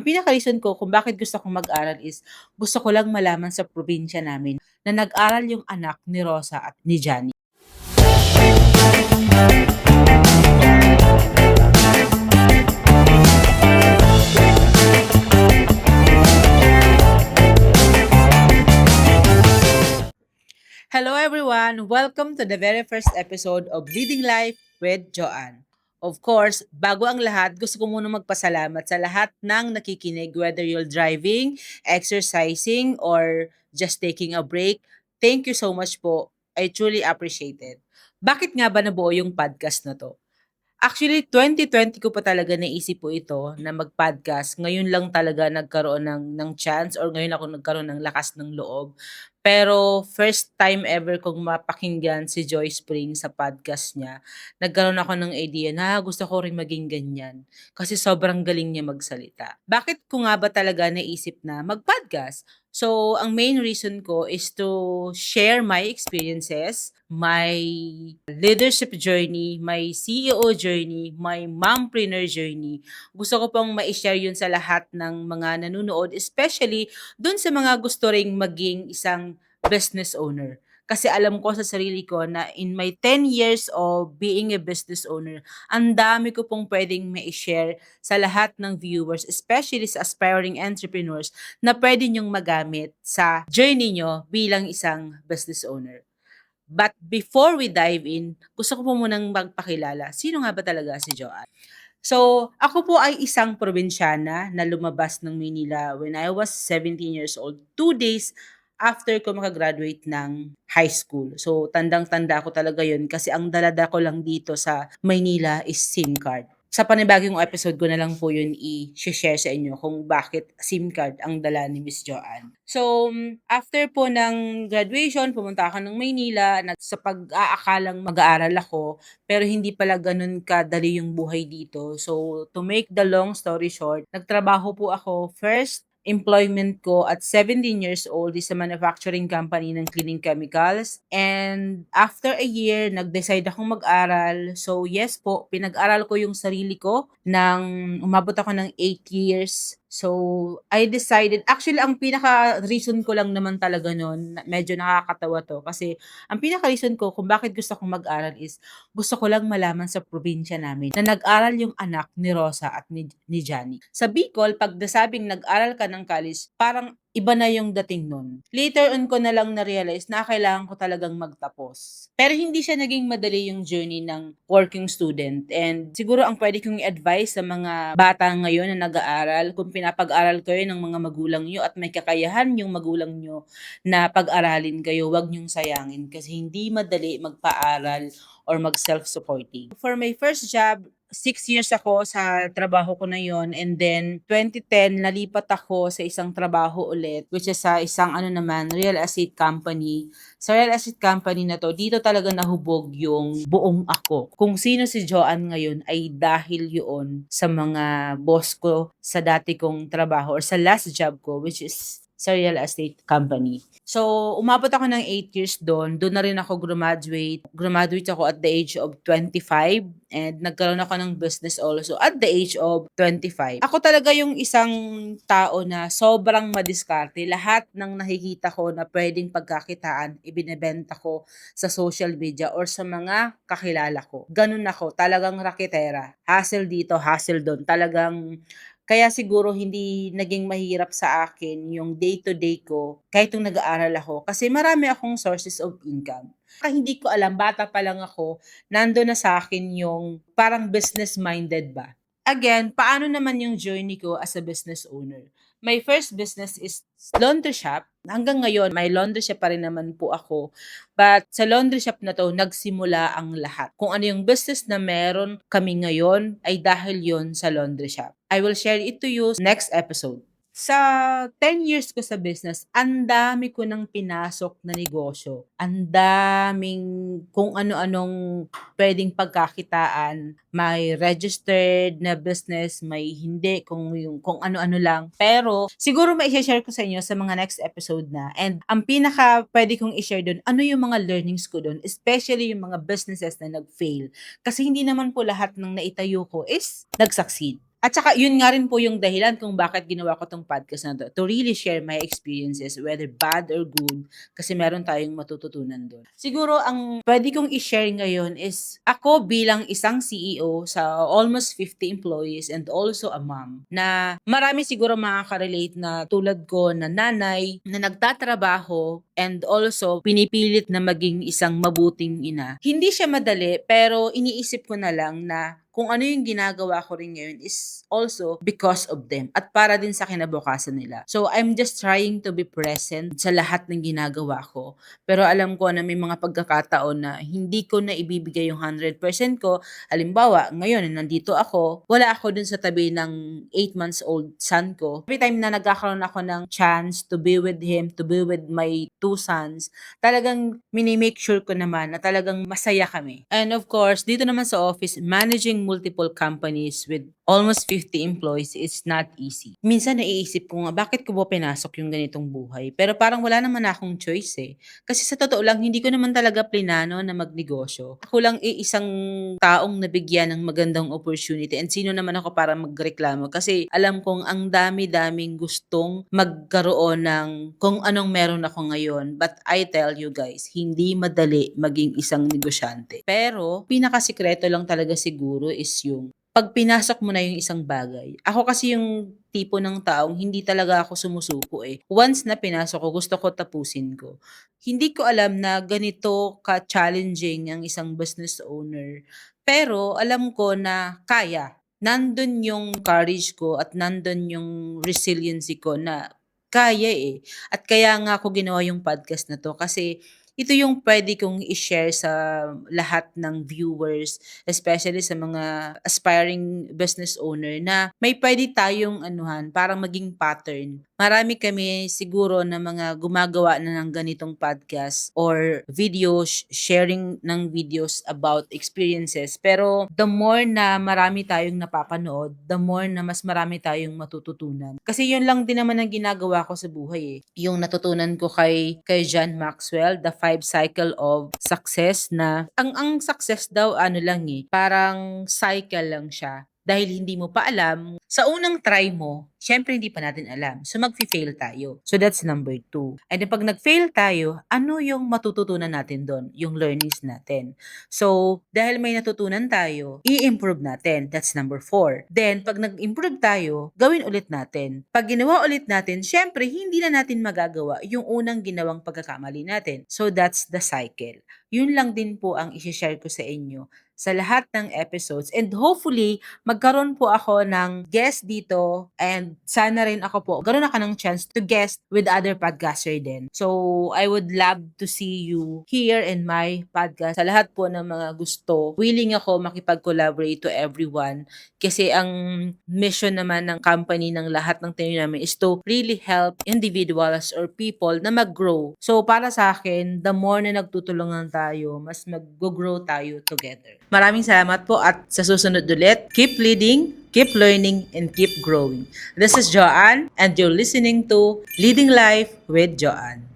Ang pinaka-reason ko kung bakit gusto kong mag-aral is gusto ko lang malaman sa probinsya namin na nag-aral yung anak ni Rosa at ni Johnny. Hello everyone! Welcome to the very first episode of Leading Life with Joanne. Of course, bago ang lahat, gusto ko muna magpasalamat sa lahat ng nakikinig, whether you're driving, exercising, or just taking a break. Thank you so much po. I truly appreciate it. Bakit nga ba nabuo yung podcast na to? Actually, 2020 ko pa talaga naisip po ito na mag-podcast. Ngayon lang talaga nagkaroon ng chance or ngayon ako nagkaroon ng lakas ng loob. Pero first time ever kong mapakinggan si Joy Spring sa podcast niya, nagkaroon ako ng idea na gusto ko rin maging ganyan. Kasi sobrang galing niya magsalita. Bakit ko nga ba talaga naisip na mag-podcast? So, ang main reason ko is to share my experiences, my leadership journey, my CEO journey, my mompreneur journey. Gusto ko pong ma-share yun sa lahat ng mga nanonood, especially dun sa mga gusto ring maging isang business owner. Kasi alam ko sa sarili ko na in my 10 years of being a business owner, ang dami ko pong pwedeng ma-share sa lahat ng viewers, especially sa aspiring entrepreneurs, na pwede nyong magamit sa journey nyo bilang isang business owner. But before we dive in, gusto ko po munang magpakilala. Sino nga ba talaga si Joanne? So, ako po ay isang probinsyana na lumabas ng Manila when I was 17 years old. 2 days after ko makagraduate ng high school. So, tandang-tanda ko talaga yun kasi ang dalada ko lang dito sa Maynila is SIM card. Sa panibagong episode ko na lang po yun i-share sa inyo kung bakit SIM card ang dala ni Miss Joanne. So, after po ng graduation, pumunta ako ng Maynila sa pag-aakalang mag-aaral ako, pero hindi pala ganun kadali yung buhay dito. So, to make the long story short, nagtrabaho po ako first employment ko at 17 years old is sa manufacturing company ng cleaning chemicals. And after a year, nag-decide akong mag-aral. So yes po, pinag-aral ko yung sarili ko umabot ako ng 8 years. So, I decided, actually, ang pinaka-reason ko lang naman talaga nun, medyo nakakatawa to, kasi ang pinaka-reason ko kung bakit gusto kong mag-aral is, gusto ko lang malaman sa probinsya namin na nag-aral yung anak ni Rosa at ni Johnny. Sa Bicol, pag nasabing nag-aral ka ng college, parang iba na yung dating nun. Later on ko na lang na-realize na kailangan ko talagang magtapos. Pero hindi siya naging madali yung journey ng working student. And siguro ang pwede kong i-advise sa mga bata ngayon na nag-aaral, kung pinapag-aral kayo ng mga magulang nyo at may kakayahan yung magulang nyo na pag-aralin kayo, wag nyong sayangin kasi hindi madali magpa-aral or mag-self-supporting. For my first job, 6 years ako sa trabaho ko na yon, and then 2010 nalipat ako sa isang trabaho ulit, which is sa isang real estate company. Sa real estate company na to, dito talaga nahubog yung buong ako. Kung sino si Joanne ngayon ay dahil yun sa mga boss ko sa dati kong trabaho or sa last job ko, which is sa real estate company. So, umabot ako ng 8 years doon. Doon na rin ako graduate. Graduate ako at the age of 25 and nagkaroon ako ng business also at the age of 25. Ako talaga yung isang tao na sobrang madiskarte. Lahat ng nakikita ko na pwedeng pagkakitaan, ibinebenta ko sa social media or sa mga kakilala ko. Ganun ako, talagang raketera. Hustle dito, hustle doon. Talagang kaya siguro hindi naging mahirap sa akin yung day-to-day ko kahit nung nag-aaral ako kasi marami akong sources of income. Hindi ko alam, bata pa lang ako, nando na sa akin yung parang business-minded ba. Again, paano naman yung journey ko as a business owner? My first business is laundry shop. Hanggang ngayon, may laundry shop pa rin naman po ako. But sa laundry shop na to, nagsimula ang lahat. Kung ano yung business na meron kami ngayon, ay dahil yon sa laundry shop. I will share it to you next episode. Sa 10 years ko sa business, ang dami ko nang pinasok na negosyo. Ang daming kung ano-anong pwedeng pagkakitaan. May registered na business, may hindi, kung ano-ano lang. Pero siguro mai-share ko sa inyo sa mga next episode na. And ang pinaka pwede kong i-share doon, ano yung mga learnings ko doon, especially yung mga businesses na nag-fail. Kasi hindi naman po lahat ng naitayo ko is nag-succeed. At saka yun nga rin po yung dahilan kung bakit ginawa ko 'tong podcast na 'to, to really share my experiences whether bad or good, kasi meron tayong matututunan dun. Siguro ang puwede kong i-share ngayon is ako bilang isang CEO sa almost 50 employees and also a mom, na marami siguro makaka-relate na tulad ko na nanay na nagtatrabaho and also pinipilit na maging isang mabuting ina. Hindi siya madali pero iniisip ko na lang na kung ano yung ginagawa ko rin ngayon is also because of them at para din sa kinabukasan nila. So, I'm just trying to be present sa lahat ng ginagawa ko. Pero alam ko na may mga pagkakataon na hindi ko na ibibigay yung 100% ko. Halimbawa, ngayon, nandito ako, wala ako dun sa tabi ng 8 months old son ko. Every time na nagkakaroon ako ng chance to be with him, to be with my 2 sons, talagang mini-make sure ko naman na talagang masaya kami. And of course, dito naman sa office, managing multiple companies with almost 50 employees is not easy. Minsan naiisip ko nga, bakit ko ba pinasok yung ganitong buhay? Pero parang wala naman akong choice eh. Kasi sa totoo lang, hindi ko naman talaga plinano na magnegosyo. Ako lang isang taong nabigyan ng magandang opportunity, and sino naman ako para magreklamo, kasi alam kong ang dami-daming gustong magkaroon ng kung anong meron ako ngayon. But I tell you guys, hindi madali maging isang negosyante. Pero pinakasikreto lang talaga siguro is yung pag pinasok mo na yung isang bagay. Ako kasi yung tipo ng taong hindi talaga ako sumusuko eh. Once na pinasok ko, gusto ko tapusin ko. Hindi ko alam na ganito ka-challenging ang isang business owner. Pero alam ko na kaya. Nandun yung courage ko at nandun yung resiliency ko na kaya eh. At kaya nga ako ginawa yung podcast na 'to, kasi ito yung puwede kong i-share sa lahat ng viewers, especially sa mga aspiring business owner, na may puwede tayong anuhan, parang maging pattern. Marami kami siguro na mga gumagawa na ng ganitong podcast or videos, sharing ng videos about experiences. Pero the more na marami tayong napapanood, the more na mas marami tayong matututunan. Kasi yun lang din naman ang ginagawa ko sa buhay eh. Yung natutunan ko kay John Maxwell, the 5 cycle of success, na ang success daw ano lang eh, parang cycle lang siya. Dahil hindi mo pa alam, sa unang try mo, syempre hindi pa natin alam. So magfi-fail tayo. So that's number 2. And then pag nag-fail tayo, ano yung matututunan natin doon? Yung learnings natin. So dahil may natutunan tayo, i-improve natin. That's number 4. Then pag nag-improve tayo, gawin ulit natin. Pag ginawa ulit natin, syempre hindi na natin magagawa yung unang ginawang pagkakamali natin. So that's the cycle. Yun lang din po ang i-share ko sa inyo sa lahat ng episodes. And hopefully, magkaroon po ako ng guest dito, and sana rin ako po, magkaroon ako ng chance to guest with other podcaster din. So, I would love to see you here in my podcast. Sa lahat po ng mga gusto, willing ako makipag-collaborate to everyone, kasi ang mission naman ng company ng lahat ng tayo namin is to really help individuals or people na mag-grow. So, para sa akin, the more na nagtutulungan tayo, mas mag-grow tayo together. Maraming salamat po, at sa susunod ulit, keep leading, keep learning, and keep growing. This is Joanne, and you're listening to Leading Life with Joanne.